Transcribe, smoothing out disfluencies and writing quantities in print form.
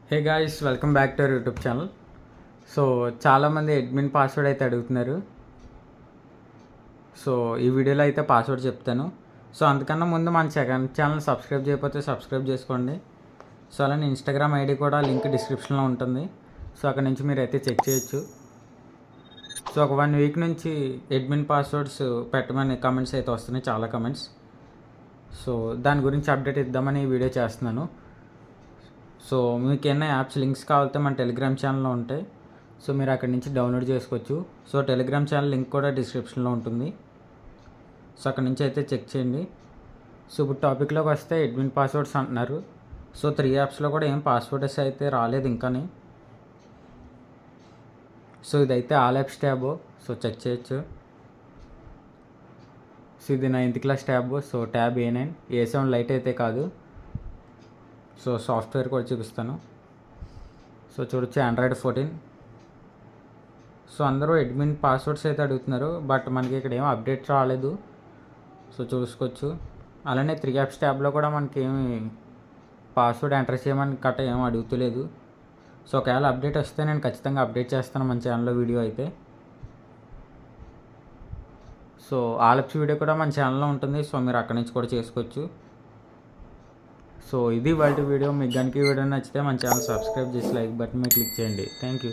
Hey guys, welcome back to our YouTube channel. So చాలామంది admin password అయితే అడుగుతున్నారు. So ఈ వీడియోలో అయితే పాస్వర్డ్ చెప్తాను. సో అందుకన్నా ముందు మన సెకండ్ ఛానల్ సబ్స్క్రైబ్ చేయకపోతే సబ్స్క్రైబ్ చేసుకోండి. సో అలానే ఇన్స్టాగ్రామ్ ఐడి కూడా లింక్ డిస్క్రిప్షన్లో ఉంటుంది. సో అక్కడ నుంచి మీరు అయితే చెక్ చేయొచ్చు. సో ఒక 1 వీక్ నుంచి అడ్మిన్ పాస్వర్డ్స్ పెట్టమని కమెంట్స్ అయితే వస్తున్నాయి, చాలా కమెంట్స్. సో దాని గురించి అప్డేట్ ఇద్దామని ఈ వీడియో చేస్తున్నాను. సో మీకు ఏమైనా యాప్స్ లింక్స్ కావాలంటే మన టెలిగ్రామ్ ఛానల్లో ఉంటాయి. సో మీరు అక్కడి నుంచి డౌన్లోడ్ చేసుకోవచ్చు. సో టెలిగ్రామ్ ఛానల్ లింక్ కూడా డిస్క్రిప్షన్లో ఉంటుంది. సో అక్కడి నుంచి అయితే చెక్ చేయండి. సో ఇప్పుడు టాపిక్లోకి వస్తే అడ్మిన్ పాస్వర్డ్స్ అంటున్నారు. సో 3 యాప్స్లో కూడా ఏం పాస్వర్డ్స్ అయితే రాలేదు ఇంకాని. సో ఇదైతే all apps tab. So check చేయొచ్చు. సో ఇది 9th class tab. So tab A9 A7 lite అయితే కాదు. సో సాఫ్ట్వేర్ కూడా చూపిస్తాను. సో చూడొచ్చు, ఆండ్రాయిడ్ 14. సో అందరూ అడ్మిన్ పాస్వర్డ్స్ అయితే అడుగుతున్నారు, బట్ మనకి ఇక్కడ ఏమో అప్డేట్ రాలేదు. సో చూసుకోవచ్చు. అలానే 3 యాప్స్ ట్యాబ్లో కూడా మనకి ఏమి పాస్వర్డ్ ఎంటర్ చేయమని కట్ట ఏమీ అడుగుతలేదు. సో ఒకవేళ అప్డేట్ వస్తే నేను ఖచ్చితంగా అప్డేట్ చేస్తాను మన ఛానల్లో వీడియో అయితే. సో ఆల్ యాప్స్ వీడియో కూడా మన ఛానల్లో ఉంటుంది. సో మీరు అక్కడి నుంచి కూడా చేసుకోవచ్చు. సో ఇది వాటి వీడియో. మీకు కనుక ఈ వీడియో నచ్చితే మన ఛానల్ సబ్స్క్రైబ్ చేసి లైక్ బటన్ మీద క్లిక్ చేయండి. Thank you.